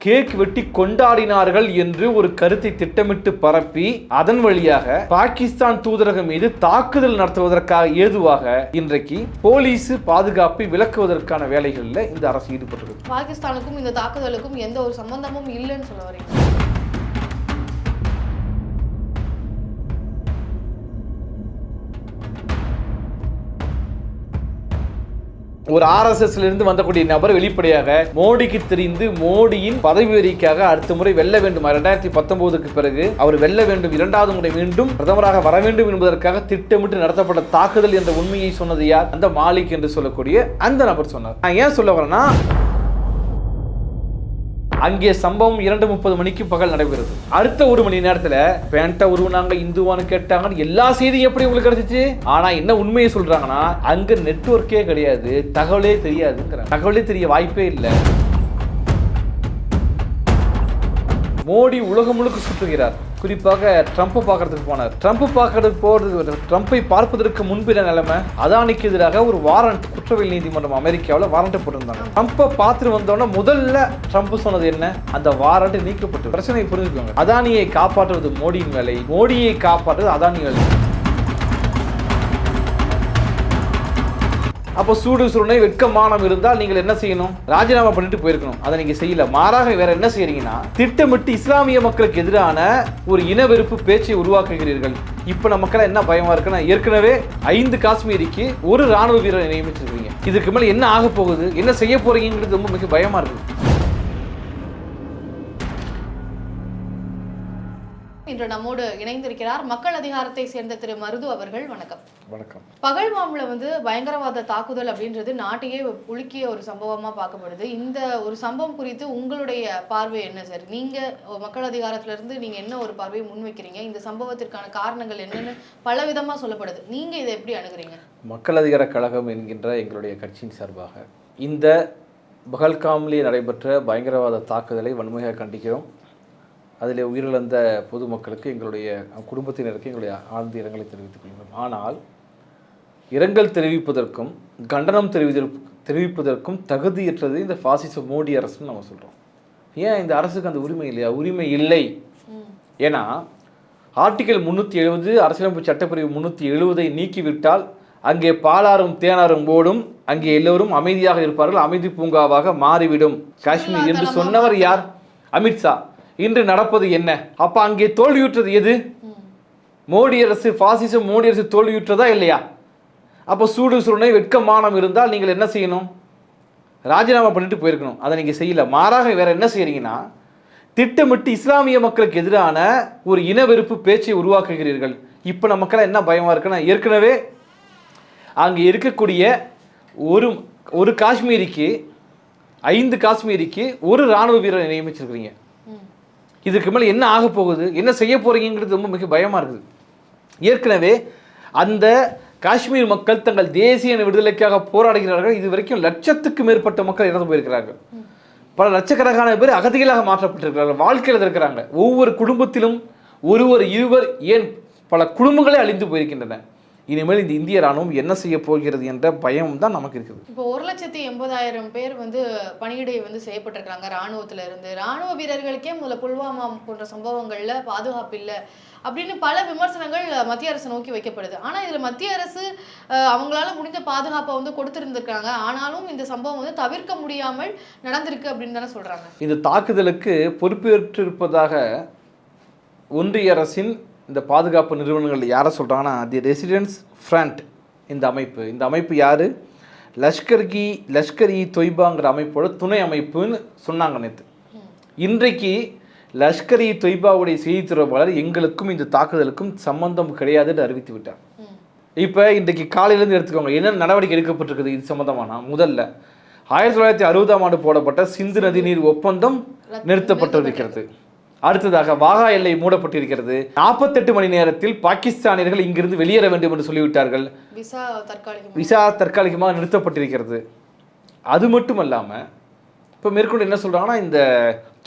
Cake வெட்டி கொண்டாடினார்கள் என்று ஒரு கருத்தை திட்டமிட்டு பரப்பி அதன் வழியாக பாகிஸ்தான் தூதரகம் மீது தாக்குதல் நடத்துவதற்காக ஏதுவாக இன்றைக்கு போலீஸ் பாதுகாப்பை விலக்குவதற்கான வேலைகளில் இந்த அரசு ஈடுபட்டது. பாகிஸ்தானுக்கும் இந்த தாக்குதலுக்கும் எந்த ஒரு சம்பந்தமும் இல்லைன்னு சொல்ல வரீங்க? ஒரு RSSல இருந்து வந்தக்கூடிய நபர் வெளிப்படையாக மோடிக்கு தெரிந்து மோடியின் பதவி உயர்வுக்காக அடுத்த முறை வெல்ல வேண்டும், 2019க்கு பிறகு அவர் வெல்ல வேண்டும், 2வது முறை மீண்டும் பிரதமராக வர வேண்டும் என்பதற்காக திட்டமிட்டு நடத்தப்பட்ட தாக்குதல் என்ற உண்மையை சொன்னது யார்? அந்த மாலிக் என்று சொல்லக்கூடிய அந்த நபர் சொன்னார். நான் ஏன் சொல்ல வரேன்னா, அங்கே சம்பவம் 2:30 மணிக்கு பகல் நடைபெறுது. அடுத்த 1 மணி நேரத்தில் பேண்ட்டை உருவனாங்க, இந்துவான்னு கேட்டாங்க, எல்லா செய்தியும் எப்படி உங்களுக்கு கிடைச்சிச்சு? ஆனா என்ன உண்மையை சொல்றாங்கன்னா, அங்க நெட்வொர்க்கே கிடையாது, தகவலே தெரியாதுங்கிறாங்க. தகவலே தெரிய வாய்ப்பே இல்லை. மோடி உலகம் முழுக்க சுற்றுகிறார். குறிப்பாக ட்ரம்ப்பை பார்க்கறதுக்கு போனார். ட்ரம்ப்பை பார்ப்பதற்கு முன்பின நிலைமை, அதானிக்கு எதிராக ஒரு வாரண்ட் குற்றவியல் நீதிமன்றம் அமெரிக்காவில் வாரண்ட் போட்டிருந்தாங்க. ட்ரம்ப்பை பார்த்துட்டு வந்தோன்னா முதல்ல ட்ரம்ப் சொன்னது என்ன? அந்த வாரண்ட் நீக்கப்பட்டு. பிரச்சனையை புரிஞ்சுக்கோங்க. அதானியை காப்பாற்றுவது மோடியின் வேலை, மோடியை காப்பாற்றுவது அதானி வேலை. அப்போ சூடு சுருணை வெட்கமானம் இருந்தால் நீங்கள் என்ன செய்யணும்? ராஜினாமா பண்ணிட்டு போயிருக்கணும். அதை நீங்க செய்யல. மாறாக வேற என்ன செய்யறீங்கன்னா, திட்டமிட்டு இஸ்லாமிய மக்களுக்கு எதிரான ஒரு இனவெறுப்பு பேச்சை உருவாக்குகிறீர்கள். இப்ப நமக்கெல்லாம் என்ன பயமா இருக்குன்னா, ஏற்கனவே 5 காஷ்மீரிக்கு ஒரு ராணுவ வீரரை நியமிச்சிருக்கீங்க. இதுக்கு மேல என்ன ஆக போகுது, என்ன செய்ய போறீங்கிறது ரொம்ப மிக பயமா இருக்கு. இன்று நம்மோடு இணைந்திருக்கிறார் மக்கள் அதிகாரத்தை சேர்ந்த திரு மருது அவர்கள். வணக்கம். வணக்கம். பகல்காம்ல பயங்கரவாத தாக்குதல் அப்படின்றது நாட்டையே உலுக்கிய ஒரு சம்பவமா பார்க்கப்படுது. இந்த ஒரு சம்பவம் குறித்து உங்களுடைய பார்வை என்ன சார்? நீங்க மக்கள் அதிகாரத்துல இருந்து நீங்க என்ன ஒரு பார்வையை முன்வைக்கிறீங்க? இந்த சம்பவத்திற்கான காரணங்கள் என்னன்னு பல விதமா சொல்லப்படுது. நீங்க இதை எப்படி அணுகுறீங்க? மக்கள் அதிகார கழகம் என்கின்ற எங்களுடைய கட்சியின் சார்பாக இந்த பகல்காமிலே நடைபெற்ற பயங்கரவாத தாக்குதலை வன்மையாக கண்டிக்கிறோம். அதில் உயிரிழந்த பொதுமக்களுக்கு எங்களுடைய குடும்பத்தினருக்கு எங்களுடைய ஆழ்ந்த இரங்கலை தெரிவித்துக் கொள்கிறோம். ஆனால் இரங்கல் தெரிவிப்பதற்கும் கண்டனம் தெரிவிப்பதற்கும் தகுதியற்றது இந்த பாசிச மோடி அரசுன்னு நம்ம சொல்கிறோம். ஏன் இந்த அரசுக்கு அந்த உரிமை இல்லையா? உரிமை இல்லை. ஏன்னா ஆர்டிகல் 370 அரசியலமைப்பு சட்டப்பிரிவு 370 நீக்கிவிட்டால் அங்கே பாலாறும் தேனாரும் ஓடும், அங்கே எல்லோரும் அமைதியாக இருப்பார்கள், அமைதி பூங்காவாக மாறிவிடும் காஷ்மீர் என்று சொன்னவர் யார்? அமித்ஷா. இன்று நடப்பது என்ன? அப்ப அங்கே தோல்வியுற்றது எது? மோடி அரசு, பாசிச மோடி அரசு தோல்வியுற்றதா இல்லையா? அப்ப சூடு சுருணை வெட்கமானம் இருந்தால் நீங்கள் என்ன செய்யணும்? ராஜினாமா பண்ணிட்டு போயிருக்கணும். அதை நீங்க செய்யல. மாறாக வேற என்ன செய்யறீங்கன்னா, திட்டமிட்டு இஸ்லாமிய மக்களுக்கு எதிரான ஒரு இனவெறுப்பு பேச்சை உருவாக்குகிறீர்கள். இப்ப நமக்கெல்லாம் என்ன பயமா இருக்குன்னா, ஏற்கனவே அங்கே இருக்கக்கூடிய ஒரு காஷ்மீரிக்கு 5 காஷ்மீரிக்கு ஒரு ராணுவ வீரரை நியமிச்சிருக்கிறீங்க. இதுக்கு மேலே என்ன ஆக போகுது, என்ன செய்ய போறீங்கிறது ரொம்ப மிக பயமா இருக்குது. ஏற்கனவே அந்த காஷ்மீர் மக்கள் தங்கள் தேசிய விடுதலைக்காக போராடுகிறார்கள். இது வரைக்கும் 1,00,000க்கு மேற்பட்ட மக்கள் இறந்து போயிருக்கிறார்கள். பல லட்சக்கணக்கான பேர் அகதிகளாக மாற்றப்பட்டிருக்கிறார்கள், வாழ்க்கையில் இருக்கிறாங்க. ஒவ்வொரு குடும்பத்திலும் ஒருவர் இருவர் ஏன் பல குடும்பங்களே அழிந்து போயிருக்கின்றன. இனிமேல் இந்த இந்திய ராணுவம் என்ன செய்ய போகிறது என்ற பயம் தான் நமக்கு இருக்குது. இப்போ 1,80,000 பேர் பணியிடை செய்யப்பட்டிருக்காங்க ராணுவத்துல இருந்து. ராணுவ வீரர்களுக்கே முதல்ல புல்வாமா போன்ற சம்பவங்கள்ல பாதுகாப்பு இல்லை அப்படின்னு பல விமர்சனங்கள் மத்திய அரசு நோக்கி வைக்கப்படுது. ஆனா இதுல மத்திய அரசு அவங்களால முடிஞ்ச பாதுகாப்பை கொடுத்திருந்திருக்காங்க. ஆனாலும் இந்த சம்பவம் தவிர்க்க முடியாமல் நடந்திருக்கு அப்படின்னு தானே சொல்றாங்க. இந்த தாக்குதலுக்கு பொறுப்பேற்றிருப்பதாக ஒன்றிய அரசின் இந்த பாதுகாப்பு நிறுவனங்கள் யாரை சொல்கிறாங்கன்னா, தி ரெசிடென்ஸ் ஃப்ரண்ட் இந்த அமைப்பு யார்? லஷ்கர் இ தொய்பாங்கிற அமைப்போட துணை அமைப்புன்னு சொன்னாங்க நேற்று. இன்றைக்கு லஷ்கர் இ தொய்பாவுடைய செய்தி தொடர்பாளர் எங்களுக்கும் இந்த தாக்குதலுக்கும் சம்பந்தம் கிடையாதுன்னு அறிவித்து விட்டார். இப்போ இன்றைக்கு காலையிலேருந்து எடுத்துக்கோங்க, என்ன நடவடிக்கை எடுக்கப்பட்டிருக்குது இது சம்பந்தமான. முதல்ல 1960ஆம் ஆண்டு போடப்பட்ட சிந்து நதிநீர் ஒப்பந்தம் நிறுத்தப்பட்டிருக்கிறது. அடுத்ததாக வாகா எல்லை மூடப்பட்டிருக்கிறது. 48 மணி நேரத்தில் பாகிஸ்தானியர்கள் இங்கிருந்து வெளியேற வேண்டும் என்று சொல்லிவிட்டார்கள். விசா தற்காலிகமாக நிறுத்தப்பட்டிருக்கிறது. அது மட்டும் இல்லாமல் இப்போ மேற்கொண்டு என்ன சொல்கிறாங்கன்னா, இந்த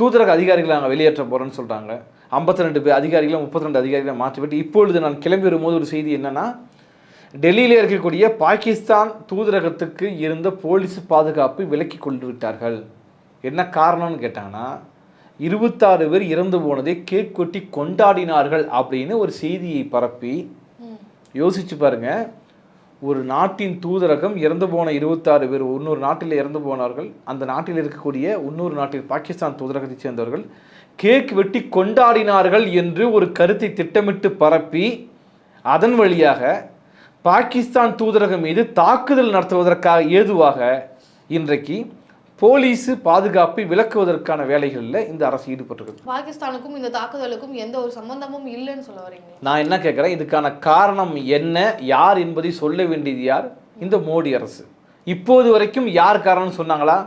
தூதரக அதிகாரிகளை நாங்கள் வெளியேற்ற போகிறோன்னு சொல்கிறாங்க. 52 அதிகாரிகளை 32 அதிகாரிகளை மாற்றிவிட்டு இப்பொழுது நான் கிளம்பி வரும்போது ஒரு செய்தி என்னன்னா, டெல்லியில் இருக்கக்கூடிய பாகிஸ்தான் தூதரகத்துக்கு இருந்த போலீஸ் பாதுகாப்பு விலக்கி கொண்டு விட்டார்கள். என்ன காரணம்னு கேட்டாங்கன்னா, 26 பேர் இறந்து போனதை கேக் கொட்டி கொண்டாடினார்கள் அப்படின்னு ஒரு செய்தியை பரப்பி, யோசிச்சு பாருங்க, ஒரு நாட்டின் தூதரகம் இறந்து போன 26 பேர் இன்னொரு நாட்டில் இறந்து போனார்கள். அந்த நாட்டில் இருக்கக்கூடிய இன்னொரு நாட்டில் பாகிஸ்தான் தூதரகத்தை சேர்ந்தவர்கள் கேக் வெட்டி கொண்டாடினார்கள் என்று ஒரு கருத்தை திட்டமிட்டு பரப்பி, அதன் வழியாக பாகிஸ்தான் தூதரகம் மீது தாக்குதல் நடத்துவதற்காக ஏதுவாக இன்றைக்கு போலீஸ் பாதுகாப்பை விலக்குவதற்கான வேலைகளில் இந்த அரசு ஈடுபட்டிருக்கு. பாகிஸ்தானுக்கும் இந்த தாக்குதலுக்கும் எந்த ஒரு சம்பந்தமும் இல்லைன்னு சொல்ல வரீங்க? நான் என்ன கேட்குறேன், இதுக்கான காரணம் என்ன, யார் என்பதை சொல்ல வேண்டியது யார்? இந்த மோடி அரசு. இப்போது வரைக்கும் யார் காரணம் சொன்னாங்களா?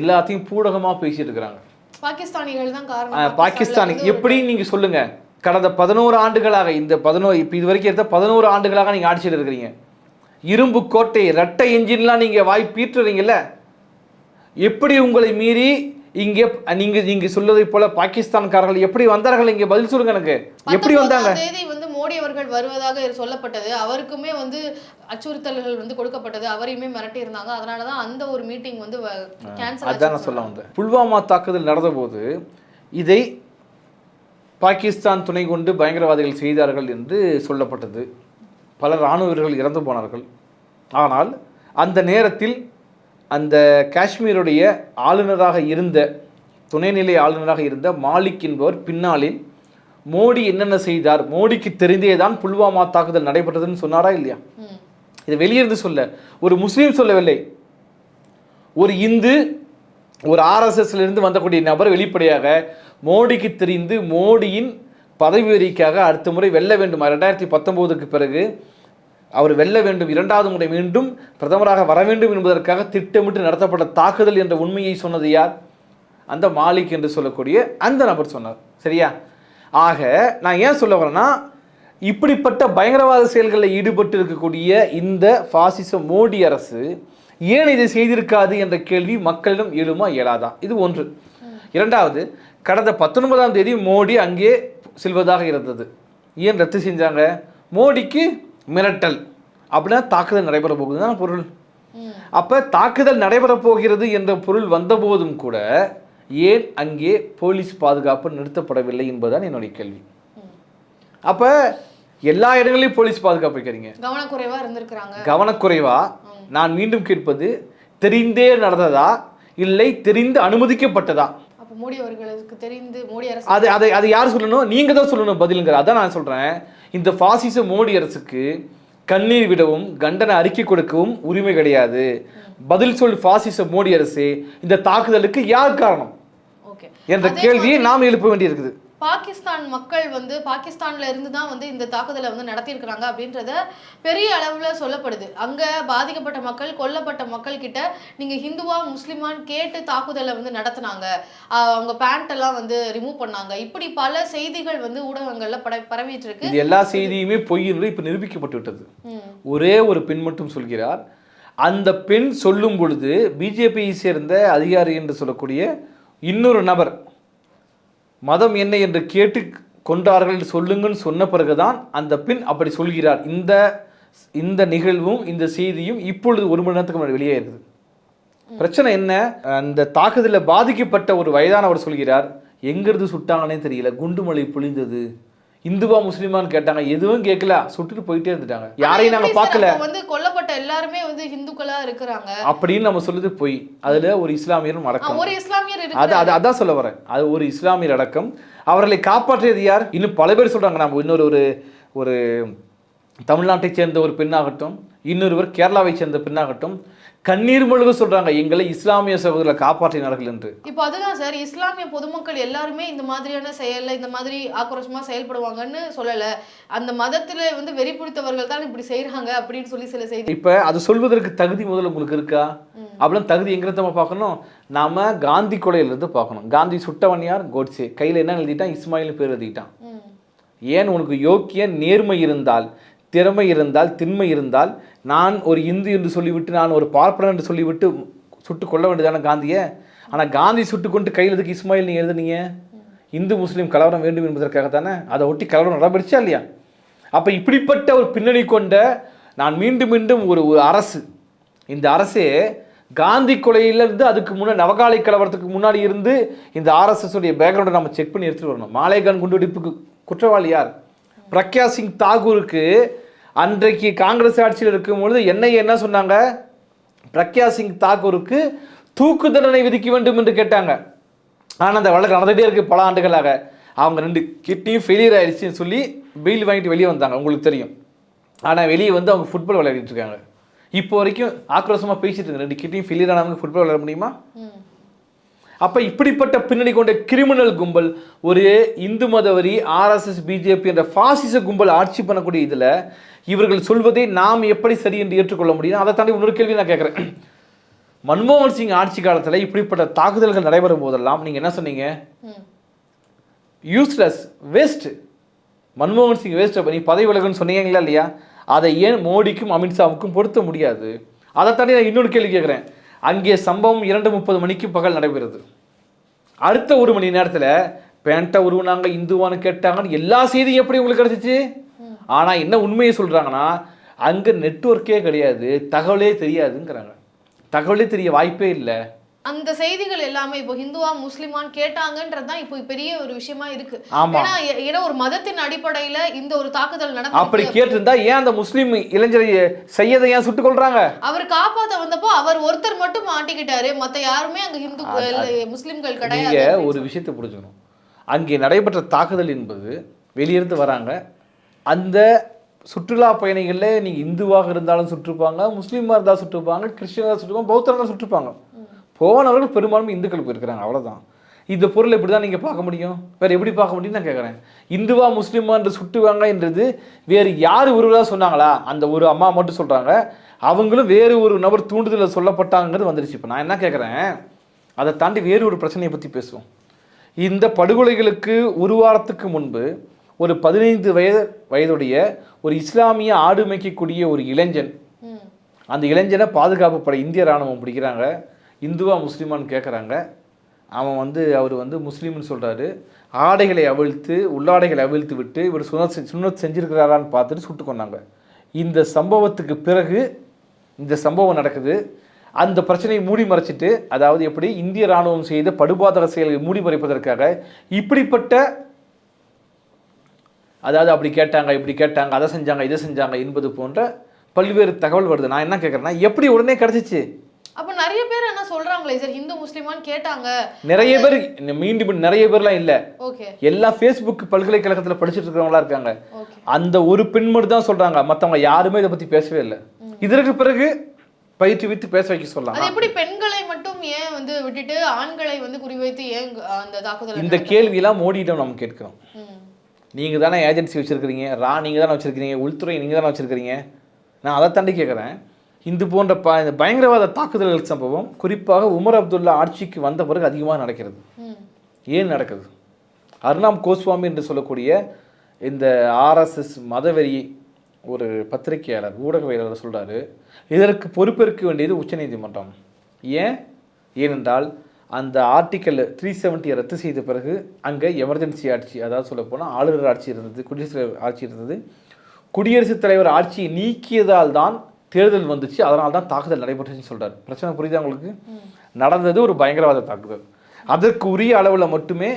எல்லாத்தையும் பூடகமாக பேசிட்டு இருக்கிறாங்க. பாகிஸ்தானிகள் தான் காரணம். பாகிஸ்தானி எப்படி நீங்க சொல்லுங்க? கடந்த 11 ஆண்டுகளாக இப்போ இது வரைக்கும் எடுத்த 11 ஆண்டுகளாக நீங்க ஆட்சியில் இருக்கிறீங்க. இரும்பு கோட்டை ரெட்டை என்ஜின்லாம் நீங்க வாய் பீற்றுறீங்கல்ல, எப்படி உங்களை மீறி இங்கே நீங்க சொல்வதை போல பாகிஸ்தான்காரர்கள் எப்படி வந்தார்கள்? இங்கே பதில் சொல்லுங்க எனக்கு. எப்படி வந்தாங்க? தேதி வந்து மோடி அவர்கள் வருவதாக சொல்லப்பட்டது, அவருக்குமே வந்து அச்சுறுத்தல்கள் வந்து கொடுக்கப்பட்டது, அவரையுமே மிரட்டி இருந்தாங்க. அதனாலதான் அந்த ஒரு மீட்டிங் வந்து கேன்சல். அதான் நான் சொல்ல வந்தேன். புல்வாமா தாக்குதல் நடந்தபோது இதை பாகிஸ்தான் துணை கொண்டு பயங்கரவாதிகள் செய்தார்கள் என்று சொல்லப்பட்டது. பல இராணுவ வீரர்கள் இறந்து போனார்கள். ஆனால் அந்த நேரத்தில் அந்த காஷ்மீருடைய ஆளுநராக இருந்த, துணைநிலை ஆளுநராக இருந்த மாலிக் என்பவர் பின்னாளில் மோடி என்னென்ன செய்தார், மோடிக்கு தெரிந்தேதான் புல்வாமா தாக்குதல் நடைபெற்றதுன்னு சொன்னாரா இல்லையா? இதை வெளியிருந்து சொல்ல ஒரு முஸ்லீம் சொல்லவில்லை, ஒரு இந்து, ஒரு ஆர்எஸ்எஸ்ல இருந்து வந்தக்கூடிய நபர் வெளிப்படையாக மோடிக்கு தெரிந்து மோடியின் பதவி உயர்வுக்காக அடுத்த முறை வெல்ல வேண்டும், 2019க்கு பிறகு அவர் வெல்ல வேண்டும், 2வது முறை மீண்டும் பிரதமராக வர வேண்டும் என்பதற்காக திட்டமிட்டு நடத்தப்பட்ட தாக்குதல் என்ற உண்மையை சொன்னது யார்? அந்த மாலிக் என்று சொல்லக்கூடிய அந்த நபர் சொன்னார். சரியா? ஆக நான் ஏன் சொல்ல வரேன்னா, இப்படிப்பட்ட பயங்கரவாத செயல்களில் ஈடுபட்டு இருக்கக்கூடிய இந்த பாசிச மோடி அரசு ஏன் இதை செய்திருக்காது என்ற கேள்வி மக்களிடம் எழுமா இயலாதா? இது ஒன்று. இரண்டாவது, கடந்த 19ஆம் தேதி மோடி அங்கே செல்வதாக இருந்தது. ஏன் ரத்து செஞ்சாங்க? மோடிக்கு மிரட்டல், அப்படின்னா தாக்குதல் நடைபெற போகுதுதான் பொருள். அப்ப தாக்குதல் நடைபெற போகிறது என்ற பொருள் வந்த போதும் கூட ஏன் அங்கே போலீஸ் பாதுகாப்பு நிறுத்தப்படவில்லை என்பதுதான் என்னுடைய கேள்வி. அப்ப எல்லா இடங்களிலும் போலீஸ் பாதுகாப்பு வைக்கிறீங்க, கவனக்குறைவா இருந்திருக்கிறாங்க. கவனக்குறைவா? நான் மீண்டும் கேட்பது, தெரிந்தே நடந்ததா இல்லை தெரிந்து அனுமதிக்கப்பட்டதா? அப்ப மோடி அவர்களுக்கு தெரிந்து மோடி அரசு அது யார் சொல்லணும்? நீங்க தான் சொல்லணும் பதிலுங்கிற. அதான் நான் சொல்றேன், இந்த பாசிச மோடி அரசுக்கு கண்ணீர் விடவும் கண்டன அறிக்கை கொடுக்கவும் உரிமை கிடையாது. பதில் சொல் பாசிச மோடி அரசு, இந்த தாக்குதலுக்கு யார் காரணம் என்ற கேள்வியை நாம் எழுப்ப வேண்டியிருக்குது. பாகிஸ்தான் மக்கள் வந்து பாகிஸ்தான்ல இருந்து தான் வந்து இந்த தாக்குதலை வந்து நடத்தியிருக்கிறாங்க அப்படின்றத பெரிய அளவுல சொல்லப்படுது. அங்க பாதிக்கப்பட்ட மக்கள், கொல்லப்பட்ட மக்கள் கிட்ட நீங்க ஹிந்துவா முஸ்லிமான்னு கேட்டு தாக்குதலை வந்து நடத்தினாங்க, அவங்க பேண்ட் எல்லாம் வந்து ரிமூவ் பண்ணாங்க, இப்படி பல செய்திகள் வந்து ஊடகங்கள்ல பரவிட்டு இருக்கு. இது எல்லா செய்தியுமே பொய் என்று இப்ப நிரூபிக்கப்பட்டு விட்டது. ஒரே ஒரு பெண் மட்டும் சொல்கிறார். அந்த பெண் சொல்லும் பொழுது பிஜேபியை சேர்ந்த அதிகாரி என்று சொல்லக்கூடிய இன்னொரு நபர் மதம் என்ன என்று கேட்டு கொண்டார்கள் சொல்லுங்கன்னு சொன்ன பிறகுதான் அந்த பெண் அப்படி சொல்கிறார். இந்த நிகழ்வும் இந்த செய்தியும் இப்பொழுது 1 மணி நேரத்துக்கு முன்னாடி வெளியே இருக்குது. பிரச்சனை என்ன? அந்த தாக்குதலில் பாதிக்கப்பட்ட ஒரு வயதானவர் சொல்கிறார், எங்கிருந்து சுட்டாங்கன்னே தெரியல, குண்டுமலை பொழிந்தது, இந்துவா முஸ்லிமான்னு கேட்டாங்க, எதுவும் கேட்கல, சுட்டுட்டு போயிட்டே இருந்துட்டாங்க, யாரையும் நாங்க பார்க்கல, வந்து கொல்லப்பட்ட எல்லாருமே வந்து இந்துக்களா இருக்கிறாங்க அப்படின்னு நம்ம சொல்லுது போய். அதுல ஒரு இஸ்லாமியரும் அடக்கம், ஒரு இஸ்லாமியர் அதான் சொல்ல வரேன். அது ஒரு இஸ்லாமியர் அடக்கம். அவர்களை காப்பாற்றியது யார்? இன்னும் பல பேர் சொல்றாங்க. நம்ம இன்னொரு ஒரு தமிழ்நாட்டை சேர்ந்த ஒரு பெண்ணாகட்டும், இன்னொருவர் கேரளாவை சேர்ந்த பெண்ணாகட்டும், கண்ணீர் மொழிக சொல்றாங்க, எங்களை இஸ்லாமிய சகோதரர்களை காப்பாற்றினார்கள் என்று. இப்போ அதுதான் சார், இஸ்லாமிய பொதுமக்கள் எல்லாருமே இந்த மாதிரியான செயல்ல இந்த மாதிரி ஆக்ரோஷமா செயல்படுவாங்கன்னு சொல்லல, அந்த மதத்துல வந்து வெறி பிடித்தவர்கள் தான் இப்படி செய்யறாங்க அப்படின்னு சொல்லி சில செய்தி. இப்ப அது சொல்வதற்கு தகுதி முதல்ல உங்களுக்கு இருக்கா? அப்படின்னா தகுதி எங்க நம்ம பார்க்கணும்? நாம காந்தி கொலையில இருந்து பார்க்கணும். காந்தி சுட்டவன் யார்? கோட்சே. கையில என்ன எழுதிட்டான்? இஸ்மாயில் பேர் எழுதிட்டான். ஏன்? உனக்கு யோக்கிய நேர்மை இருந்தால், திறமை இருந்தால், திண்மை இருந்தால், நான் ஒரு இந்து என்று சொல்லிவிட்டு, நான் ஒரு பார்ப்பனன் என்று சொல்லிவிட்டு சுட்டு கொள்ள வேண்டியதான காந்தியை. ஆனால் காந்தி சுட்டு கொண்டு கையில் எதுக்கு இஸ்மாயில் நீ எழுதுனீங்க? இந்து முஸ்லீம் கலவரம் வேண்டும் என்பதற்காக தானே. அதை ஒட்டி கலவரம் நடைபெறுச்சா இல்லையா? அப்போ இப்படிப்பட்ட ஒரு பின்னணி கொண்ட நான் மீண்டும் மீண்டும் ஒரு அரசு, இந்த அரசே காந்தி கொலையிலிருந்து அதுக்கு முன்னாடி நவகாலை கலவரத்துக்கு முன்னாடி இருந்து இந்த ஆர்எஸ்எஸ் உடைய பேக்ரவுண்டை நம்ம செக் பண்ணி எடுத்துட்டு வரணும். மாலேகான் குண்டுவெடிப்புக்கு குற்றவாளி யார்? பிரக்யா சிங் தாகூருக்கு அன்றைக்கு காங்கிரஸ் ஆட்சியில் இருக்கும்பொழுது என்ன சொன்னாங்க? பிரக்யா சிங் தாகூருக்கு தூக்கு தண்டனை விதிக்க வேண்டும் என்று கேட்டாங்க. ஆனால் அந்த வழக்கு நடந்துகிட்டே இருக்கு பல ஆண்டுகளாக. அவங்க 2 கிட்னியும் ஃபெயிலியர் ஆயிடுச்சுன்னு சொல்லி பெயில் வாங்கிட்டு வெளியே வந்தாங்க, உங்களுக்கு தெரியும். ஆனால் வெளியே வந்து அவங்க ஃபுட்பால் விளையாடிட்டு இருக்காங்க. இப்போ வரைக்கும் ஆக்ரோஷமாக பேசிட்டு இருங்க, 2 கிட்னியும் ஃபெயிலியர் ஆனவங்க ஃபுட்பால் விளையாட முடியுமா? அப்போ இப்படிப்பட்ட பின்னணி கொண்ட கிரிமினல் கும்பல், ஒரு இந்து மதவரி ஆர்எஸ்எஸ் பிஜேபி என்ற பாசிச கும்பல் ஆட்சி பண்ணக்கூடிய இதில் இவர்கள் சொல்வதை நாம் எப்படி சரி என்று ஏற்றுக்கொள்ள முடியும்? அதை தாண்டி இன்னொரு கேள்வி நான் கேட்குறேன். மன்மோகன் சிங் ஆட்சி காலத்தில் இப்படிப்பட்ட தாக்குதல்கள் நடைபெறும் போதெல்லாம் நீங்கள் என்ன சொன்னீங்க? யூஸ்லெஸ், வேஸ்ட், மன்மோகன் சிங் வேஸ்ட், நீ பதவி விலகுன்னு சொன்னீங்களா இல்லையா? அதை ஏன் மோடிக்கும் அமித்ஷாவுக்கும் பொருத்த முடியாது? அதை தாண்டி நான் இன்னொரு கேள்வி கேட்குறேன். அங்கே சம்பவம் 2:30 மணிக்கு பகல் நடைபெறுது. அடுத்த 1 மணி நேரத்தில் பேண்ட்டை உருவனாங்க, இந்துவான்னு கேட்டாங்கன்னு எல்லா செய்தியும் எப்படி உங்களுக்கு கிடைச்சிச்சு? ஆனால் என்ன உண்மையை சொல்கிறாங்கன்னா, அங்கே நெட்வொர்க்கே கிடையாது, தகவலே தெரியாதுங்கிறாங்க. தகவலே தெரிய வாய்ப்பே இல்லை. அந்த செய்திகள் எல்லாமே இப்போ ஹிந்துவா முஸ்லிமான்னு கேட்டாங்கன்றது தான் இப்போ பெரிய ஒரு விஷயமா இருக்கு. ஏன்னா ஒரு மதத்தின் அடிப்படையில இந்த ஒரு தாக்குதல் நடக்கும். அப்படி கேட்டிருந்தா ஏன் அந்த முஸ்லீம் இளைஞரை செய்யதை ஏன் சுட்டுக் கொள்றாங்க? அவர் காப்பாத்த வந்தப்போ அவர் ஒருத்தர் மட்டும் மாட்டிக்கிட்டாரு, மத்த யாருமே அங்க இந்து முஸ்லிம்கள் கிடையாது. ஒரு விஷயத்தை புரிஞ்சுக்கணும். அங்கே நடைபெற்ற தாக்குதல் என்பது வெளியிருந்து வராங்க. அந்த சுற்றுலா பயணிகளில் நீங்கள் இந்துவாக இருந்தாலும் சுற்றுப்பாங்க, முஸ்லீமாக இருந்தாலும் சுற்றுப்பாங்க, கிறிஸ்டியனாக சுற்றுப்பாங்க, பௌத்தர்களாக சுற்றுப்பாங்க. போனவர்கள் பெரும்பான்மை இந்துக்கள் போயிருக்கிறாங்க, அவ்வளோதான். இந்த பொருள் இப்படி தான் நீங்கள் பார்க்க முடியும், வேறு எப்படி பார்க்க முடியும்னு நான் கேட்குறேன். இந்துவா முஸ்லீமா என்று சுட்டுவாங்க என்றது வேறு யார் ஒருவராக சொன்னாங்களா? அந்த ஒரு அம்மா மட்டும் சொல்கிறாங்க, அவங்களும் வேறு ஒரு நபர் தூண்டுதலில் சொல்லப்பட்டாங்கிறது வந்துருச்சு. இப்போ நான் என்ன கேட்குறேன், அதை தாண்டி வேறு ஒரு பிரச்சனையை பற்றி பேசுவோம். இந்த படுகொலைகளுக்கு 1 வாரத்துக்கு முன்பு ஒரு 15 வயதுடைய ஒரு இஸ்லாமிய ஆடு மேய்க்கக்கூடிய ஒரு இளைஞன், அந்த இளைஞனை பாதுகாப்பு படை இந்திய ராணுவம் பிடிக்கிறாங்க. இந்துவா முஸ்லீமான்னு கேட்குறாங்க. அவர் முஸ்லீம்னு சொல்கிறாரு. ஆடைகளை அவிழ்த்து உள்ளாடைகளை அவிழ்த்து விட்டு இவர் சுன்னத் செஞ்சிருக்கிறாரான்னு பார்த்துட்டு சுட்டு கொண்டாங்க. இந்த சம்பவத்துக்கு பிறகு இந்த சம்பவம் நடக்குது. அந்த பிரச்சனையை மூடி மறைச்சிட்டு, அதாவது எப்படி இந்திய ராணுவம் செய்த படுபாதக செயல்களை மூடி மறைப்பதற்காக இப்படிப்பட்ட, அதாவது அப்படி கேட்டாங்க, இப்படி கேட்டாங்க, அதை செஞ்சாங்க, இதை செஞ்சாங்க என்பது போன்ற பல்வேறு தகவல் வருது. நான் என்ன கேட்குறேன்னா, எப்படி உடனே கிடச்சிச்சு? அப்போ நிறைய பேர் என்ன சொல்றாங்களே சார், இந்து முஸ்லிமான்னு கேட்டாங்க. நிறைய பேர், மீண்டும் நிறைய பேர்லாம் இல்லை, ஓகே, எல்லாம் ஃபேஸ்புக் பல்கலைக்கழகத்தில் படிச்சுட்டு இருக்கிறவங்களா இருக்காங்க. அந்த ஒரு பெண் மட்டும் தான் சொல்றாங்க, மற்றவங்க யாருமே இதை பற்றி பேசவே இல்லை. இதற்கு பிறகு பயிற்சி வித்து பேச வைக்க சொல்லலாம். அது எப்படி பெண்களை மட்டும் ஏன் விட்டுட்டு ஆண்களை குறிவைத்து ஏன் அந்த தாக்குதல்? இந்த கேள்வியெல்லாம் மோடியிடம் நம்ம கேட்கிறோம். நீங்கள் தானே ஏஜென்சி வச்சுருக்கிறீங்க, நீங்கள் தானே வச்சுருக்கிறீங்க, உள்துறை நீங்கள் தானே வச்சுருக்கிறீங்க. நான் அதை தாண்டி கேட்குறேன். இந்த போன்ற இந்த பயங்கரவாத தாக்குதல்கள் சம்பவம் குறிப்பாக உமர் அப்துல்லா ஆட்சிக்கு வந்த பிறகு அதிகமாக நடக்கிறது. ஏன் நடக்குது? அர்னாம் கோஸ்வாமி என்று சொல்லக்கூடிய இந்த ஆர்எஸ்எஸ் மதவெறி ஒரு பத்திரிகையாளர், ஊடகவியலாளர் சொல்கிறாரு, இதற்கு பொறுப்பேற்க வேண்டியது உச்சநீதிமன்றம். ஏனென்றால் அந்த ஆர்டிக்கல் 370 ரத்து செய்த பிறகு அங்கே எமர்ஜென்சி ஆட்சி, அதாவது சொல்லப்போனால் ஆளுநர் ஆட்சி இருந்தது, குடியரசுத் தலைவர் ஆட்சி இருந்தது. குடியரசுத் தலைவர் ஆட்சியை நீக்கியதால் தான் தேர்தல் வந்துச்சு, அதனால தான் தாக்குதல் நடைபெற்றுன்னு சொல்கிறார். பிரச்சனை புரியுதா உங்களுக்கு? நடந்தது ஒரு பயங்கரவாத தாக்குதல். அதற்கு உரிய அளவில் மட்டுமே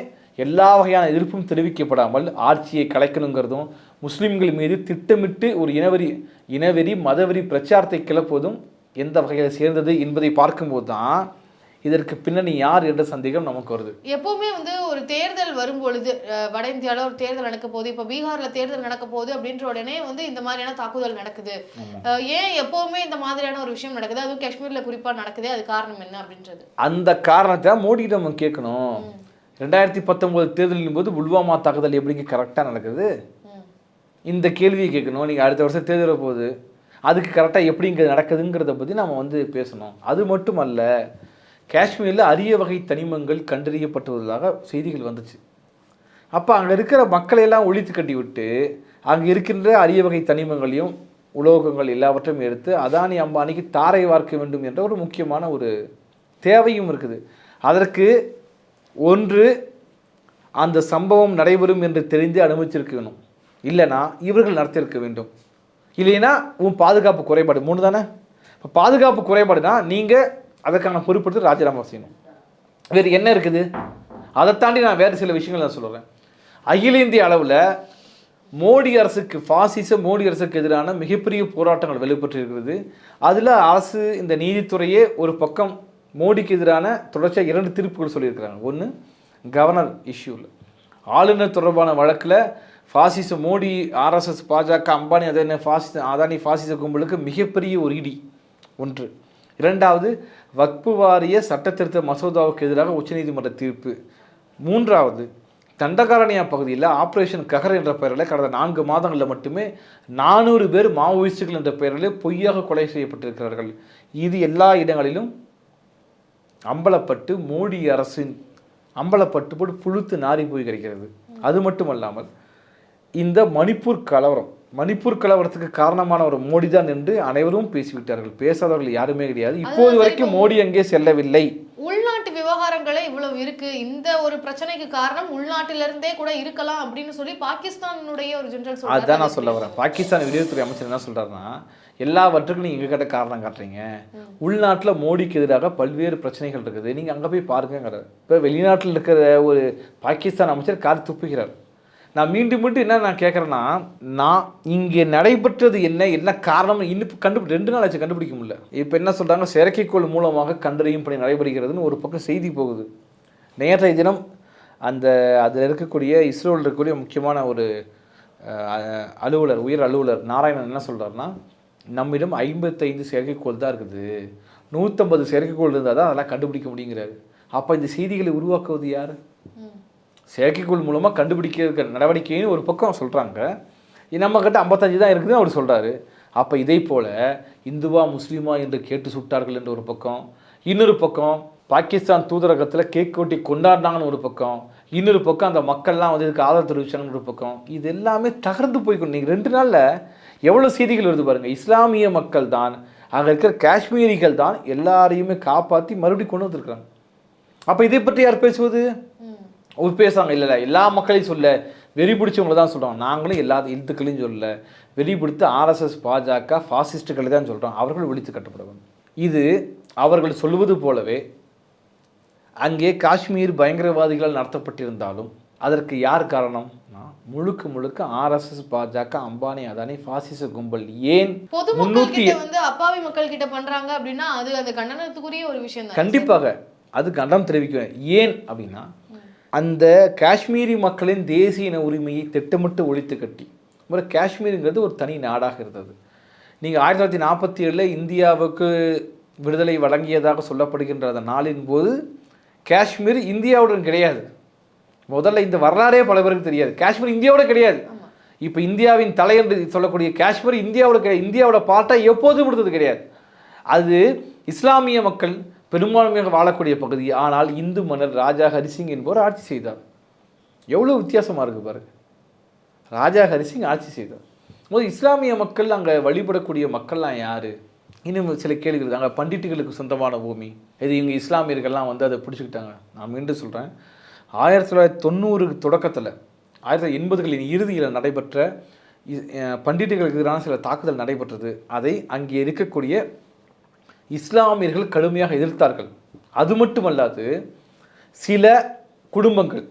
எல்லா வகையான எதிர்ப்பும் தெரிவிக்கப்படாமல் ஆட்சியை கலைக்கணுங்கிறதும், முஸ்லீம்கள் மீது திட்டமிட்டு ஒரு இனவெறி மதவெறி பிரச்சாரத்தை கிளப்புவதும் எந்த வகையில் சேர்ந்தது என்பதை பார்க்கும்போது தான் இதற்கு பின்னணி யார் என்ற சந்தேகம் நமக்கு வருது. எப்பவுமே ஒரு தேர்தல் வரும்பொழுது, வட இந்தியாவில் ஒரு தேர்தல் நடக்க போகுது, இப்போ பீகாரில் தேர்தல் நடக்க போகுது அப்படின்ற உடனே இந்த மாதிரியான தாக்குதல் நடக்குது. ஏன் எப்பவுமே இந்த மாதிரியான ஒரு விஷயம் நடக்குது, அதுவும் காஷ்மீரில் குறிப்பாக நடக்குது, அது காரணம் என்ன அப்படின்றது? அந்த காரணத்தை மோடியிடம் நம்ம கேட்கணும். 2019 தேர்தலின் போது புல்வாமா தாக்குதல் எப்படிங்க கரெக்டாக நடக்குது? இந்த கேள்வியை கேட்கணும். நீங்கள் அடுத்த வருஷம் தேர்தல் போகுது, அதுக்கு கரெக்டாக எப்படி இங்கே நடக்குதுங்கிறத பற்றி நம்ம பேசணும். அது மட்டும் அல்ல, காஷ்மீரில் அரிய வகை தனிமங்கள் கண்டறியப்பட்டுள்ளதாக செய்திகள் வந்துச்சு. அப்போ அங்கே இருக்கிற மக்களையெல்லாம் ஒழித்து கட்டி விட்டு அங்கே இருக்கின்ற அரிய வகை தனிமங்களையும் உலோகங்கள் எல்லாவற்றையும் எடுத்து அதானி அம்பானிக்கு தாரை வார்க்க வேண்டும் என்ற ஒரு முக்கியமான ஒரு தேவையும் இருக்குது. அதற்கு ஒன்று, அந்த சம்பவம் நடைபெறும் என்று தெரிந்து அனுமதிச்சிருக்க வேணும், இல்லைனா இவர்கள் நடத்தியிருக்க வேண்டும், இல்லைன்னா உன் பாதுகாப்பு குறைபாடு 3 தானே. இப்போ பாதுகாப்பு குறைபாடுனா நீங்கள் அதற்கான பொறுப்படுத்தி ராஜினாமா செய்யணும். வேறு என்ன இருக்குது? அதை தாண்டி நான் வேறு சில விஷயங்கள் நான் சொல்கிறேன். அகில இந்திய அளவில் மோடி அரசுக்கு மோடி அரசுக்கு எதிரான மிகப்பெரிய போராட்டங்கள் வெளிப்பட்டு இருக்கிறது. அதில் அரசு இந்த நீதித்துறையே ஒரு பக்கம் மோடிக்கு எதிரான தொடர்ச்சியாக 2 தீர்ப்புகள் சொல்லியிருக்கிறாங்க. ஒன்று கவர்னர் இஷ்யூவில் ஆளுநர் தொடர்பான வழக்கில் ஃபாசிச மோடி, ஆர்எஸ்எஸ், பாஜக, அம்பானி, அதானி ஃபாசிச கும்பலுக்கு மிகப்பெரிய ஒரு இடி ஒன்று. 2வது வக்பு வாரிய சட்டத்திருத்த மசோதாவுக்கு எதிராக உச்சநீதிமன்ற தீர்ப்பு. 3வது தண்டகாரண்யா பகுதியில் ஆப்ரேஷன் ககர் என்ற பெயரில் கடந்த 4 மாதங்களில் மட்டுமே 400 பேர் மாவோயிஸ்டுகள் என்ற பெயரில் பொய்யாக கொலை செய்யப்பட்டிருக்கிறார்கள். இது எல்லா இடங்களிலும் அம்பலப்பட்டு மோடி அரசின் அம்பலப்பட்டு போட்டு புழுத்து நாரி போய் கிடைக்கிறது. அது மட்டுமல்லாமல் இந்த மணிப்பூர் கலவரத்துக்கு காரணமான ஒரு மோடி தான் என்று அனைவரும் பேசிவிட்டார்கள். பேசாதவர்கள் யாருமே கிடையாது. இப்போது வரைக்கும் மோடி அங்கே செல்லவில்லை. உள்நாட்டு விவகாரங்களே இவ்வளவு இருக்கு, இந்த ஒரு பிரச்சனைக்கு காரணம் உள்நாட்டிலிருந்தே கூட இருக்கலாம் அப்படின்னு சொல்லி பாகிஸ்தானுடைய ஒரு ஜெனரல் சொல்றாரு. அதான் நான் சொல்ல வரேன். பாகிஸ்தான் வெளியுறவுத்துறை அமைச்சர் என்ன சொல்றாருன்னா, எல்லாவற்றுக்கும் நீங்க எங்க கிட்ட காரணம் காட்டுறீங்க, உள்நாட்டில் மோடிக்கு எதிராக பல்வேறு பிரச்சனைகள் இருக்குது, நீங்க அங்க போய் பாருங்கிறார். இப்போ வெளிநாட்டில் இருக்கிற ஒரு பாகிஸ்தான் அமைச்சர் கார் துப்புகிறார். நான் மீண்டும் என்ன கேட்குறேன்னா, நான் இங்கே நடைபெற்றது என்ன காரணம் இன்னும் 2 நாள் ஆச்சு கண்டுபிடிக்க முடியல. இப்போ என்ன சொல்கிறாங்க, செயற்கைக்கோள் மூலமாக கண்டறியும் பணி நடைபெறுகிறதுன்னு ஒரு பக்கம் செய்தி போகுது. நேற்றைய தினம் அதில் இருக்கக்கூடிய இஸ்ரோவில் இருக்கக்கூடிய முக்கியமான ஒரு உயர் அலுவலர் நாராயணன் என்ன சொல்கிறாருன்னா, நம்மிடம் 55 செயற்கைக்கோள் தான் இருக்குது, 150 செயற்கைக்கோள் இருந்தால் தான் அதெல்லாம் கண்டுபிடிக்க முடியுங்கிறாரு. அப்போ இந்த செய்திகளை உருவாக்குவது யார்? செயற்கைக்கோள் மூலமாக கண்டுபிடிக்க நடவடிக்கைன்னு ஒரு பக்கம் சொல்கிறாங்க. நம்மக்கிட்ட 55 தான் இருக்குதுன்னு அவர் சொல்கிறாரு. அப்போ இதை போல் இந்துவா முஸ்லீமா என்று கேட்டு சுட்டார்கள் என்ற ஒரு பக்கம், இன்னொரு பக்கம் பாகிஸ்தான் தூதரகத்தில் கேக் கொட்டி கொண்டாடினாங்கன்னு ஒரு பக்கம், இன்னொரு பக்கம் அந்த மக்கள்லாம் இதுக்கு ஆதரவு தெரிவிச்சாங்கன்னு ஒரு பக்கம். இது எல்லாமே தகர்ந்து போய்க்கணும். நீங்கள் 2 நாளில் எவ்வளோ செய்திகள் வருது பாருங்கள். இஸ்லாமிய மக்கள் தான், அங்கே இருக்கிற காஷ்மீரிகள் தான் எல்லாரையுமே காப்பாற்றி மறுபடியும் கொண்டு வந்துருக்குறாங்க. அப்போ இதை பற்றி யார் பேசுவது? பேசுவாங்க. இல்லை எல்லா மக்களையும் சொல்ல, வெறி பிடிச்சவங்களை தான் சொல்கிறோம். நாங்களும் எல்லா இந்துக்களையும் சொல்ல, வெறி பிடித்து ஆர்எஸ்எஸ், பாஜக, ஃபாசிஸ்டுகளை தான் சொல்கிறோம். அவர்கள் விழித்து கட்டப்படுவாங்க. இது அவர்கள் சொல்வது போலவே அங்கே காஷ்மீர் பயங்கரவாதிகளால் நடத்தப்பட்டிருந்தாலும் அதற்கு யார் காரணம்? முழுக்க ஆர்எஸ்எஸ், பாஜக, அம்பானி, அதானி ஃபாசிச கும்பல். ஏன் அப்பாவி மக்கள் கிட்ட பண்றாங்க அப்படின்னா அது அந்த கண்டனத்துக்குரிய ஒரு விஷயம். கண்டிப்பாக அது கண்டனம் தெரிவிக்குவேன். ஏன் அப்படின்னா, அந்த காஷ்மீரி மக்களின் தேசிய இன உரிமையை திட்டமிட்டு ஒழித்து கட்டி காஷ்மீருங்கிறது ஒரு தனி நாடாக இருந்தது. நீங்கள் 1947 இந்தியாவுக்கு விடுதலை வழங்கியதாக சொல்லப்படுகின்ற அந்த நாளின் போது காஷ்மீர் இந்தியாவுடன் கிடையாது. முதல்ல இந்த வரலாறே பல பேருக்கு தெரியாது. காஷ்மீர் இந்தியாவோட கிடையாது. இப்போ இந்தியாவின் தலை என்று சொல்லக்கூடிய காஷ்மீர் இந்தியாவோட பார்ட்டாக எப்போதும் கொடுத்தது கிடையாது. அது இஸ்லாமிய மக்கள் பெரும்பான்மையாக வாழக்கூடிய பகுதி. ஆனால் இந்து மன்னர் ராஜா ஹரிசிங் என்பவர் ஆட்சி செய்தார். எவ்வளோ வித்தியாசமாக இருக்குது பாருங்கள். ராஜா ஹரிசிங் ஆட்சி செய்தார் போது இஸ்லாமிய மக்கள் அங்கே வழிபடக்கூடிய மக்கள்லாம் யார்? இன்னும் சில கேள்விகள். அங்கே பண்டிட்டுகளுக்கு சொந்தமான பூமி இது. இவங்க இஸ்லாமியர்கள்லாம் அதை பிடிச்சிக்கிட்டாங்க. நான் மீண்டும் சொல்கிறேன், 1990 தொடக்கத்தில் 1980களின் இறுதியில் நடைபெற்ற பண்டிட்டுகளுக்கு எதிரான சில தாக்குதல் நடைபெற்றது. அதை அங்கே இருக்கக்கூடிய இஸ்லாமியர்கள் கடுமையாக எதிர்த்தார்கள். அது மட்டுமல்லாது சில குடும்பங்கள்,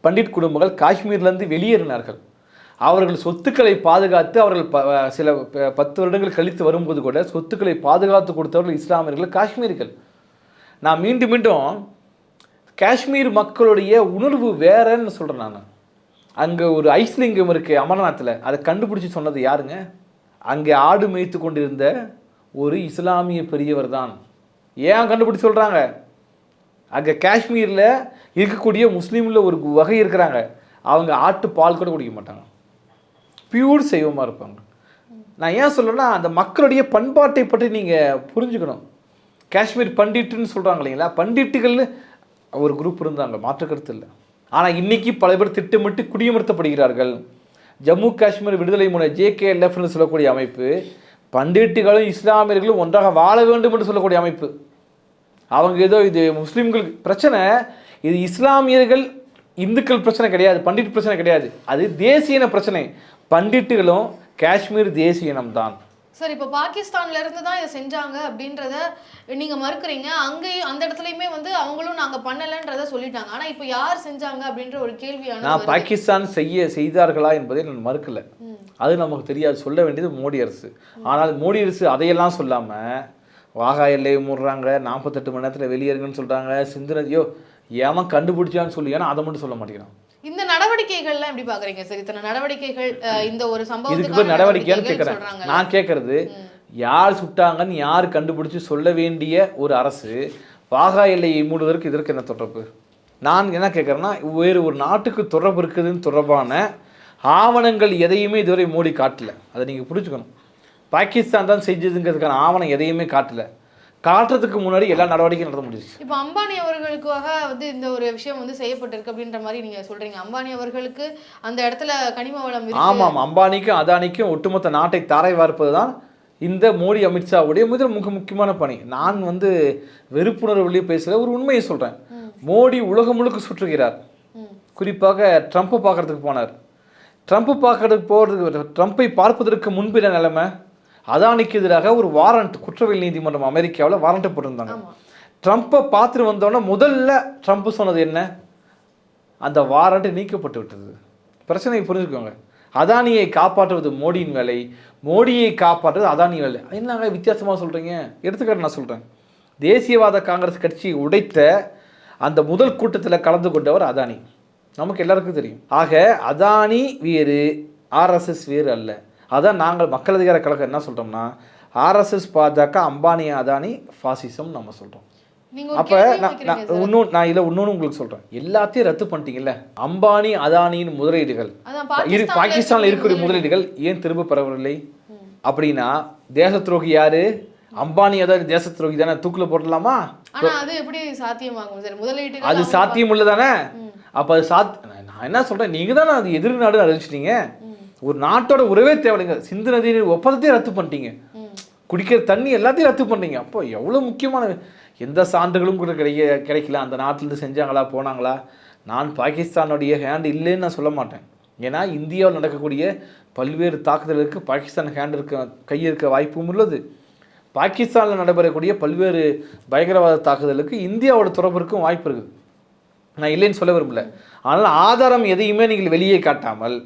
பண்டிட் குடும்பங்கள் காஷ்மீர்லேருந்து வெளியேறினார்கள். அவர்கள் சொத்துக்களை பாதுகாத்து அவர்கள் சில 10 வருடங்கள் கழித்து வரும்போது கூட சொத்துக்களை பாதுகாத்து கொடுத்தவர்கள் இஸ்லாமியர்கள், காஷ்மீர்கள். நான் மீண்டும் காஷ்மீர் மக்களுடைய உணர்வு வேறன்னு சொல்கிறேன். நான் அங்கே ஒரு ஐஸ்லிங்கம் இருக்குது அமர்நாத்தில், அதை கண்டுபிடிச்சி சொன்னது யாருங்க? அங்கே ஆடு மேய்த்து கொண்டிருந்த ஒரு இஸ்லாமிய பெரியவர் தான். ஏன் கண்டுபிடிச்சி சொல்கிறாங்க? அங்கே காஷ்மீரில் இருக்கக்கூடிய முஸ்லீமில் ஒரு வகை இருக்கிறாங்க, அவங்க ஆட்டு பால் கூட குடிக்க மாட்டாங்க, பியூர் சைவமாக இருப்பாங்க. நான் ஏன் சொல்கிறேன்னா, அந்த மக்களுடைய பண்பாட்டை பற்றி நீங்கள் புரிஞ்சுக்கணும். காஷ்மீர் பண்டிட்டுன்னு சொல்கிறாங்க இல்லைங்களா, பண்டிட்டுகள்னு ஒரு குரூப் இருந்தாங்க, மாற்று கருத்து இல்லை. ஆனால் இன்றைக்கி பல பேர் திட்டமிட்டு குடியமர்த்தப்படுகிறார்கள். ஜம்மு காஷ்மீர் விடுதலை முனை JKLFன்னு சொல்லக்கூடிய அமைப்பு பண்டிட்டுகளும் இஸ்லாமியர்களும் ஒன்றாக வாழ வேண்டும் என்று சொல்லக்கூடிய அமைப்பு. அவங்க ஏதோ இது முஸ்லீம்களுக்கு பிரச்சனை, இது இஸ்லாமியர்கள் இந்துக்கள் பிரச்சனை கிடையாது, பண்டிட் பிரச்சனை கிடையாது, அது தேசிய இன பிரச்சனை. பண்டிட்டுகளும் காஷ்மீர் தேசிய இனம்தான். சார் இப்போ பாகிஸ்தான்ல இருந்து தான் இதை செஞ்சாங்க அப்படின்றத நீங்க மறுக்கிறீங்க. அங்கேயும் அந்த இடத்துலயுமே வந்து அவங்களும் நாங்க பண்ணலன்றத சொல்லிட்டாங்க. ஆனா இப்போ யார் செஞ்சாங்க அப்படின்ற ஒரு கேள்வியானது நான் வருது. பாகிஸ்தான் செய்தார்களா என்பதை நான் மறுக்கல. அது நமக்கு தெரியாது. சொல்ல வேண்டியது மோடி அரசு. ஆனால் மோடி அரசு அதையெல்லாம் சொல்லாம வாகா எல்லையை மூடுறாங்க, 48 மணி நேரத்தில் வெளியேறுங்கன்னு சொல்றாங்க. சிந்து நதியோ ஏன் கண்டுபிடிச்சான்னு சொல்லி, ஏன்னா அதை மட்டும் சொல்ல மாட்டேங்கிறான். இந்த நடவடிக்கைகள்லாம் எப்படி பாக்குறீங்க சார்? இத்தனை நடவடிக்கைகள் இந்த ஒரு இதுக்கு சம்பவத்துக்கான பேர் நடவடிக்கையான்னு நடவடிக்கைகள் கேட்குறேன். சொல்றாங்க. நான் கேட்கறது யார் சுட்டாங்கன்னு யார் கண்டுபிடிச்சு சொல்ல வேண்டிய ஒரு அரசு வாகா எல்லையை மூடுவதற்கு இதற்கு என்ன தொடர்பு? நான் என்ன கேட்குறேன்னா, வேறு ஒரு நாட்டுக்கு தொடர்பு இருக்குதுன்னு தொடர்பான ஆவணங்கள் எதையுமே இதுவரை மோடி காட்டல. அதை நீங்கள் புரிஞ்சுக்கணும். பாகிஸ்தான் தான் செஞ்சதுங்கிறதுக்கான ஆவணம் எதையுமே காட்டல. காட்டுறதுக்கு முன்னாடி எல்லா நடவடிக்கையும் நடத்த முடிஞ்சிச்சு. இப்போ அம்பானி அவர்களுக்காக வந்து இந்த ஒரு விஷயம் வந்து செய்யப்பட்டிருக்கு அப்படின்ற மாதிரி நீங்க சொல்றீங்க. அம்பானி அவர்களுக்கு அந்த இடத்துல கனிம வளம் இருக்கு. ஆமாம், அம்பானிக்கும் அதானிக்கும் ஒட்டுமொத்த நாட்டை தாரை வார்ப்பது தான் இந்த மோடி அமித்ஷாவுடைய மிக முக்கியமான பணி. நான் வெறுப்புணர்வுலேயே பேசல, ஒரு உண்மையை சொல்கிறேன். மோடி உலகம் முழுக்க சுற்றுகிறார். குறிப்பாக ட்ரம்ப்பை பார்க்கறதுக்கு போனார். ட்ரம்ப்பை பார்ப்பதற்கு முன்பின நிலைமை, அதானிக்கு எதிராக ஒரு வாரண்ட் குற்றவியல் நீதிமன்றம் அமெரிக்காவில் வாரண்ட்டை போட்டிருந்தாங்க. ட்ரம்ப்பை பார்த்துட்டு வந்தோடனே முதல்ல ட்ரம்ப் சொன்னது என்ன? அந்த வாரண்ட் நீக்கப்பட்டு விட்டது. பிரச்சனையை புரிஞ்சுக்கோங்க. அதானியை காப்பாற்றுவது மோடியின் வேலை, மோடியை காப்பாற்றுவது அதானி வேலை. என்னங்க வித்தியாசமாக சொல்கிறீங்க? எடுத்துக்காட்டு நான் சொல்கிறேன். தேசியவாத காங்கிரஸ் கட்சியை உடைத்த அந்த முதல் கூட்டத்தில் கலந்து கொண்டவர் அதானி. நமக்கு எல்லாருக்கும் தெரியும். ஆக அதானி வேறு, ஆர்எஸ்எஸ் வேறு அல்ல. அதான் நாங்கள் மக்கள் அதிகார கழகம் என்ன சொல்கிறோம்னா, ஆர்எஸ்எஸ் பாஜக, அம்பானி அதானி ஃபாசிசம் நம்ம சொல்கிறோம். அப்போ நான் இதில் இன்னொன்று உங்களுக்கு சொல்கிறேன். எல்லாத்தையும் ரத்து பண்ணிட்டீங்கல்ல. அம்பானி அதானியின் முதலீடுகள் பாகிஸ்தானில் இருக்கிற முதலீடுகள் ஏன் திரும்ப பெறவில்லை? அப்படின்னா தேச துரோகி யாரு? அம்பானி அதானி தேச துரோகி தானே, தூக்கில் போடலாமா? அது எப்படி சாத்தியமாகும் சார்? முதலீடு அது சாத்தியம் உள்ளதானே? அப்போ அது நான் என்ன சொல்கிறேன், நீங்கள் தானே அது எதிர் நாடு அறிவிச்சிட்டீங்க. ஒரு நாட்டோட உறவே தேவைங்க. சிந்து நதி ஒப்பந்தத்தையும் ரத்து பண்ணிட்டீங்க. குடிக்கிற தண்ணி எல்லாத்தையும் ரத்து பண்ணீங்க. அப்போ எவ்வளோ முக்கியமான எந்த சான்றுகளும் கூட கிடைக்கல. அந்த நாட்டிலேருந்து செஞ்சாங்களா, போனாங்களா? நான் பாகிஸ்தானுடைய ஹேண்ட் இல்லைன்னு நான் சொல்ல மாட்டேன். ஏன்னா இந்தியாவில் நடக்கக்கூடிய பல்வேறு தாக்குதலுக்கு பாகிஸ்தான் ஹேண்ட் கை இருக்க வாய்ப்பும் உள்ளது. பாகிஸ்தானில் நடைபெறக்கூடிய பல்வேறு பயங்கரவாத தாக்குதலுக்கு இந்தியாவோட தொடர்புக்கும் வாய்ப்பு இருக்குது. நான் இல்லைன்னு சொல்ல விரும்பல. ஆனால் ஆதாரம் எதையுமே நீங்கள் வெளியே காட்டாமல்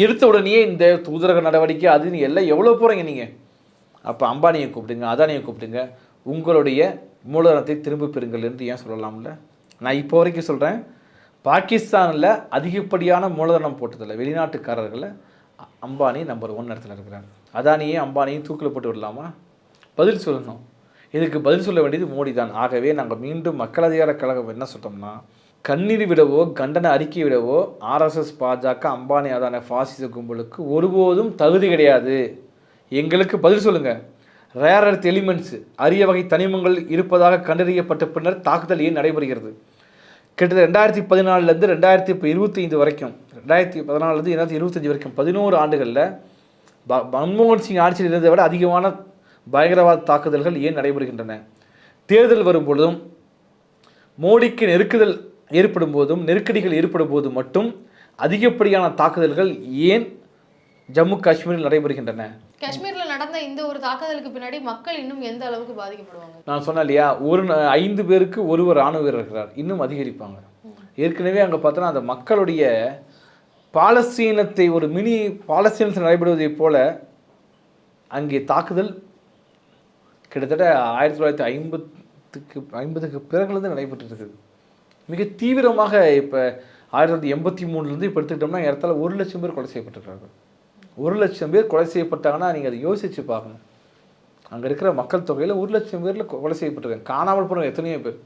எடுத்த உடனே இந்த தூதரக நடவடிக்கை அது எல்லாம் எவ்வளோ போகிறீங்க நீங்கள்? அப்போ அம்பானியை கூப்பிடுங்க, அதானியை கூப்பிடுங்க, உங்களுடைய மூலதனத்தை திரும்ப பெறுங்கள் என்று ஏன் சொல்லலாம்ல? நான் இப்போ வரைக்கும் சொல்கிறேன், பாகிஸ்தானில் அதிகப்படியான மூலதனம் போட்டதில்லை வெளிநாட்டுக்காரர்களை அம்பானி நம்பர் 1 இடத்துல இருக்கிறார். அதானியே அம்பானியும் தூக்கில் போட்டு விடலாமா? பதில் சொல்லணும். இதுக்கு பதில் சொல்ல வேண்டியது மோடி தான். ஆகவே நாங்கள் மீண்டும் மக்கள் அதிகார கழகம் என்ன சொல்கிறோம்னா, கண்ணீர் விடவோ கண்டன அறிக்கை விடவோ ஆர்எஸ்எஸ் பாஜக அம்பானி அதான ஃபாசிச கும்பலுக்கு ஒருபோதும் தகுதி கிடையாது. எங்களுக்கு பதில் சொல்லுங்கள். ரேர் எர்த் எலிமெண்ட்ஸ், அரிய வகை தனிமங்கள் இருப்பதாக கண்டறியப்பட்ட பின்னர் தாக்குதல் ஏன் நடைபெறுகிறது? கிட்டத்தட்ட 2014 2025 வரைக்கும், 2014 2025 வரைக்கும் 11 ஆண்டுகளில் மன்மோகன் சிங் ஆட்சியில் இருந்ததை விட அதிகமான பயங்கரவாத தாக்குதல்கள் ஏன் நடைபெறுகின்றன? தேர்தல் வரும்பொழுதும் மோடிக்கு நெருக்கடிகள் ஏற்படும் போது மட்டும் அதிகப்படியான தாக்குதல்கள் ஏன் ஜம்மு காஷ்மீரில் நடைபெறுகின்றன? காஷ்மீரில் நடந்த இந்த ஒரு தாக்குதலுக்கு பின்னாடி மக்கள் இன்னும் எந்த அளவுக்கு பாதிக்கப்படுவாங்க? நான் சொன்னேன் இல்லையா, 5 பேருக்கு ஒருவர் ராணுவ வீரர் இருக்கிறார், இன்னும் அதிகரிப்பாங்க. ஏற்கனவே அங்கே பார்த்தோன்னா அந்த மக்களுடைய பாலஸ்தீனத்தை ஒரு மினி பாலஸ்தீனத்தில் நடைபெறுவதைப் போல அங்கே தாக்குதல் கிட்டத்தட்ட 1950க்கு பிறகுலேருந்து நடைபெற்று இருக்குது. மிக தீவிரமாக. இப்போ 1983 இப்போ எடுத்துக்கிட்டோம்னா இடத்துல 1 லட்சம் பேர் கொலை செய்யப்பட்டிருக்காங்க. 1 லட்சம் பேர் கொலை செய்யப்பட்டாங்கன்னா நீங்கள் அதை யோசித்து பார்க்கணும். அங்கே இருக்கிற மக்கள் தொகையில் 1 லட்சம் பேரில் கொலை செய்யப்பட்டிருக்காங்க. காணாமல் போன எத்தனையோ பேர்.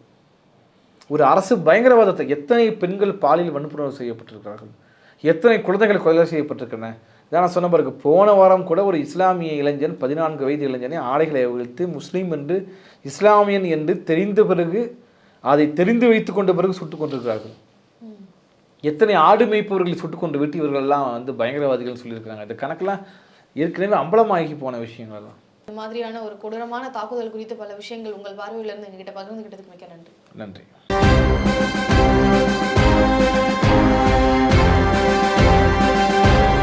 ஒரு அரசு பயங்கரவாதத்தை, எத்தனை பெண்கள் பாலியல் வன்புணர்வு செய்யப்பட்டிருக்கிறார்கள், எத்தனை குழந்தைகள் கொலை செய்யப்பட்டிருக்கின்றன. இதான் நான் சொன்ன பிறகு போன வாரம் கூட ஒரு இஸ்லாமிய இளைஞன், 14 வயது இளைஞனை ஆடைகளை அவிழ்த்து முஸ்லீம் என்று, இஸ்லாமியன் என்று தெரிந்த பிறகு, அதை தெரிந்து வைத்து கொண்ட பிறகு சுட்டுக் கொண்டிருக்கிறார்கள். எத்தனை ஆடு மேய்ப்பவர்களை சுட்டுக் கொண்டு விட்டு இவர்கள்லாம் பயங்கரவாதிகள் சொல்லியிருக்கிறாங்க. இந்த கணக்கெல்லாம் ஏற்கனவே அம்பலமாகி போன விஷயங்கள் தான். இந்த மாதிரியான ஒரு கொடூரமான தாக்குதல் குறித்து பல விஷயங்கள் உங்கள் பார்வையிலிருந்து எங்ககிட்ட பகிர்ந்துகிட்டதுக்கு மிக்க நன்றி. நன்றி.